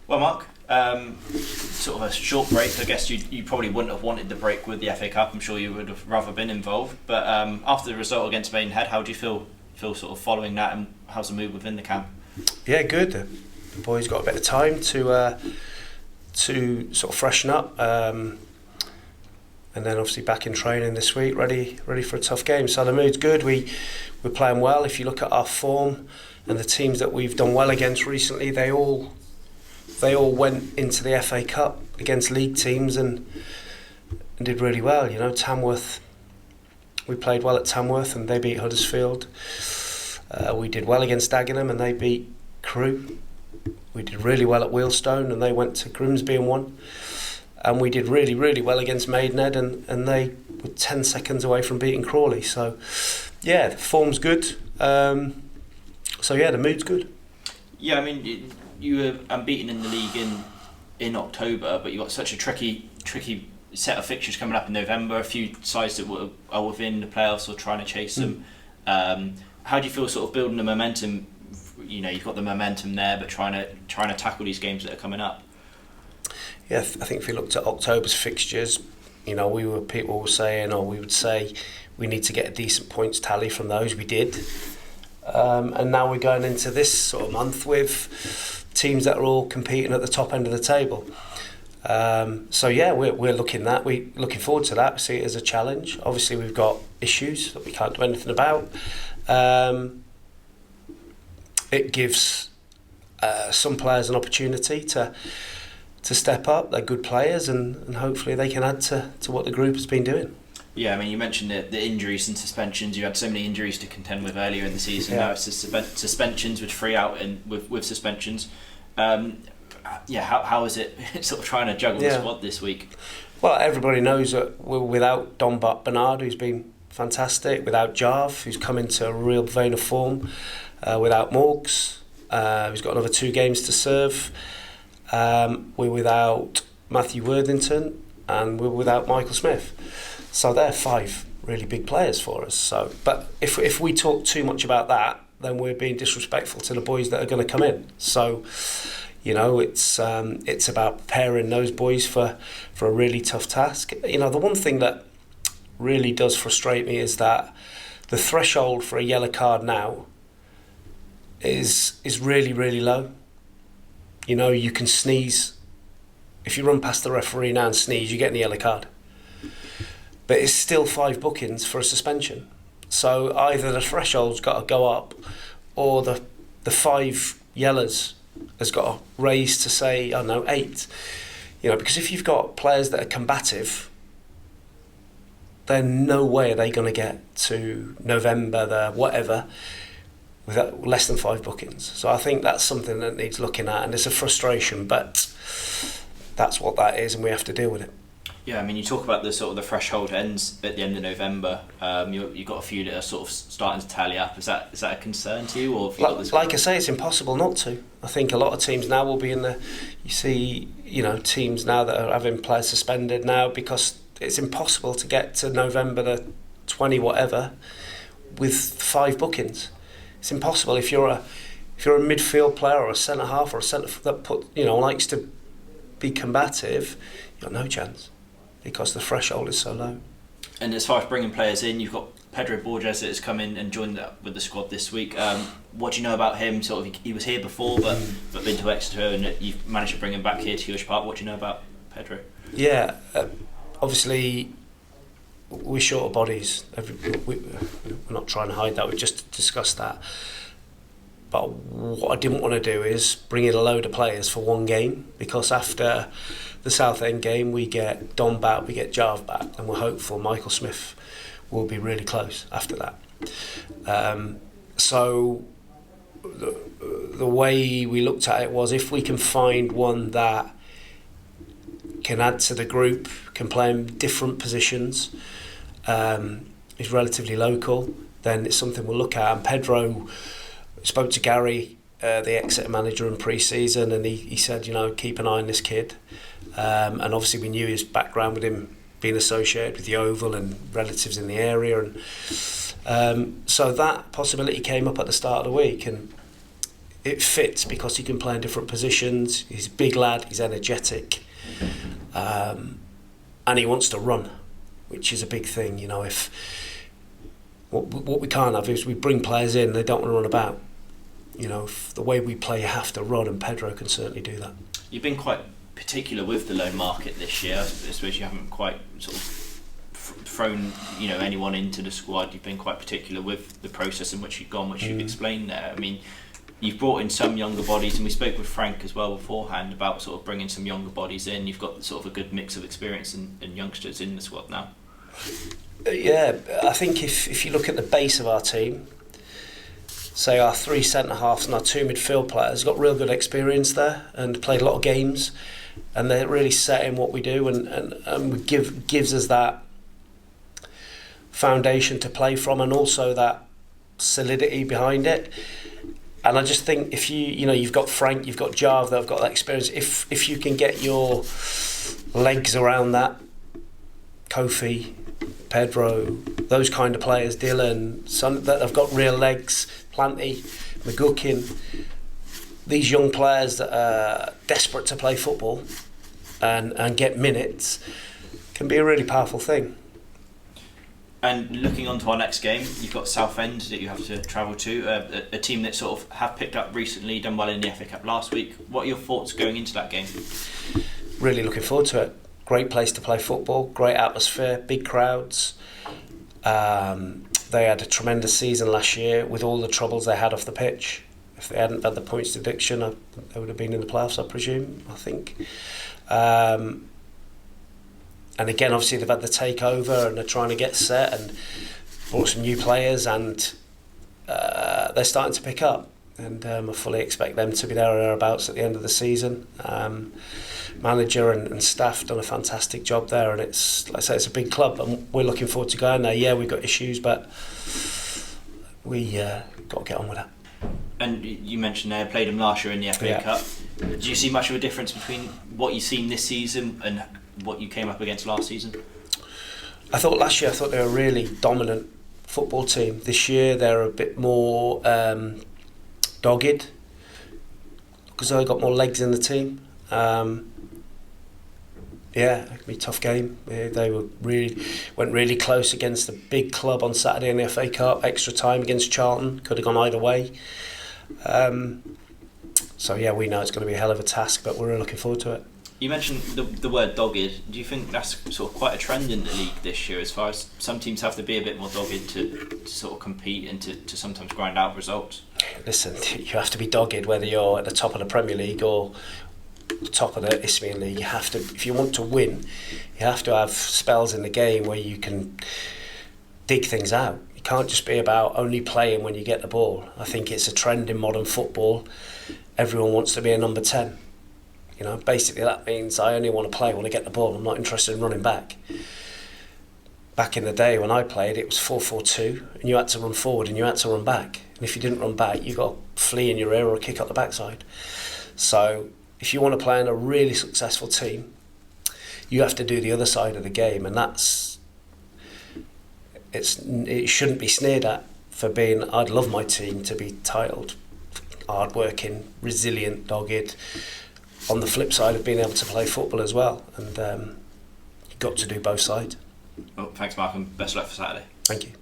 Well, Mark, sort of a short break. I guess you probably wouldn't have wanted the break with the FA Cup. I'm sure you would have rather been involved. But after the result against Maidenhead, how do you feel sort of following that, and how's the mood within the camp? Yeah, good. The boys got a bit of time to sort of freshen up, and then obviously back in training this week, ready for a tough game. So the mood's good. We're playing well. If you look at our form and the teams that we've done well against recently, they all went into the FA Cup against league teams and did really well. You know, Tamworth, we played well at Tamworth and they beat Huddersfield. We did well against Dagenham and they beat Crewe. We did really well at Wealdstone and they went to Grimsby and won. And we did really, really well against Maidenhead and they were 10 seconds away from beating Crawley. So, yeah, the form's good. So, yeah, the mood's good. Yeah, I mean, you were unbeaten in the league in October, but you've got such a tricky set of fixtures coming up in November. A few sides that are within the playoffs or trying to chase them. How do you feel sort of building the momentum? You know, you've got the momentum there, but trying to tackle these games that are coming up. Yeah, I think if we looked at October's fixtures, you know, people were saying, or we would say, we need to get a decent points tally from those. We did, and now we're going into this sort of month with teams that are all competing at the top end of the table. So yeah, we're looking forward to that. We see it as a challenge. Obviously, we've got issues that we can't do anything about. It gives some players an opportunity to step up. They're good players and hopefully they can add to what the group has been doing. Yeah, I mean, you mentioned the injuries and suspensions. You had so many injuries to contend with earlier in the season. Yeah. Now it's the suspensions with 3 out and with suspensions. How is it sort of trying to juggle the squad this week? Well, everybody knows that we're without Don Bernard, who's been fantastic, without Jarve, who's come into a real vein of form, without Morgs, who's got another 2 games to serve. We're without Matthew Worthington and we're without Michael Smith. So they're 5 really big players for us. So, but if we talk too much about that, then we're being disrespectful to the boys that are going to come in. So, you know, it's about preparing those boys for a really tough task. You know, the one thing that really does frustrate me is that the threshold for a yellow card now is really, really low. You know, you can sneeze. If you run past the referee now and sneeze, you get a yellow card. But it's still 5 bookings for a suspension. So either the threshold's got to go up or the 5 yellows has got to raise to say, 8. You know, because if you've got players that are combative, then no way are they going to get to November, the whatever, with less than 5 bookings. So I think that's something that needs looking at, and it's a frustration, but that's what that is, and we have to deal with it. Yeah, I mean, you talk about the sort of the threshold ends at the end of November. You've got a few that are sort of starting to tally up. Is that a concern to you, or have you got this? Like I say, it's impossible not to. I think a lot of teams now will be in the. You see, you know, teams now that are having players suspended now because it's impossible to get to November the 20 whatever with 5 bookings. It's impossible if you're a midfield player or a centre half or a centre that likes to be combative. You've got no chance because the threshold is so low. And as far as bringing players in, you've got Pedro Borges that has come in and joined with the squad this week. What do you know about him? Sort of, he was here before, but been to Exeter, and you've managed to bring him back here to Huish Park. What do you know about Pedro? Yeah, obviously we're short of bodies. We're not trying to hide that. We just discussed that. But what I didn't want to do is bring in a load of players for one game, because after the Southend game we get Don back, we get Jarve back, and we're hopeful Michael Smith will be really close after that. So the way we looked at it was, if we can find one that can add to the group, can play in different positions, is relatively local, then it's something we'll look at. And Pedro spoke to Gary, the Exeter manager, in pre-season, and he said, keep an eye on this kid. And obviously we knew his background with him being associated with the Oval and relatives in the area, and so that possibility came up at the start of the week. And it fits because he can play in different positions. He's a big lad, he's energetic, and he wants to run, which is a big thing. You know, if what we can't have is we bring players in, they don't want to run about. You know, the way we play, you have to run, and Pedro can certainly do that. You've been quite particular with the loan market this year. I suppose you haven't quite sort of thrown anyone into the squad. You've been quite particular with the process in which you've gone, which you've explained there. I mean, you've brought in some younger bodies, and we spoke with Frank as well beforehand about sort of bringing some younger bodies in. You've got sort of a good mix of experience and youngsters in the squad now. Yeah, I think if you look at the base of our team, say our 3 centre-halves and our 2 midfield players, got real good experience there and played a lot of games, and they're really set in what we do, and gives us that foundation to play from, and also that solidity behind it. And I just think if you've got Frank, you've got Jarve that have got that experience. If you can get your legs around that, Kofi, Pedro, those kind of players, Dylan, some that have got real legs, Planty, McGuckin, these young players that are desperate to play football and get minutes, can be a really powerful thing. And looking on to our next game, you've got Southend that you have to travel to, a team that sort of have picked up recently, done well in the FA Cup last week. What are your thoughts going into that game? Really looking forward to it. Great place to play football, great atmosphere, big crowds. They had a tremendous season last year with all the troubles they had off the pitch. If they hadn't had the points deduction, they would have been in the playoffs, I think. And again, obviously they've had the takeover and they're trying to get set and brought some new players, and they're starting to pick up. And I fully expect them to be there or thereabouts at the end of the season. Manager and staff done a fantastic job there, and it's, like I say, it's a big club, and we're looking forward to going there. Yeah, we've got issues, but we got to get on with that. And you mentioned they played them last year in the FA Cup. Do you see much of a difference between what you've seen this season and what you came up against last season? I thought last year they were a really dominant football team. This year they're a bit more dogged because they got more legs in the team. Yeah, it could be a tough game. They went really close against a big club on Saturday in the FA Cup. Extra time against Charlton, could have gone either way. So yeah, we know it's going to be a hell of a task, but we're really looking forward to it. You mentioned the word dogged. Do you think that's sort of quite a trend in the league this year, as far as some teams have to be a bit more dogged to sort of compete and to sometimes grind out results? Listen, you have to be dogged whether you're at the top of the Premier League or the top of the Isthmian League. You have to, if you want to win, you have to have spells in the game where you can dig things out. You can't just be about only playing when you get the ball. I think it's a trend in modern football. Everyone wants to be a number 10. You know, basically that means I only want to play when I get the ball. I'm not interested in running back. Back in the day when I played, it was 4-4-2, and you had to run forward and you had to run back. And if you didn't run back, you got a flea in your ear or a kick up the backside. So if you want to play in a really successful team, you have to do the other side of the game, and it shouldn't be sneered at for being. I'd love my team to be titled hard-working, resilient, dogged. On the flip side of being able to play football as well, and you've got to do both sides. Well, thanks, Mark, and best of luck for Saturday. Thank you.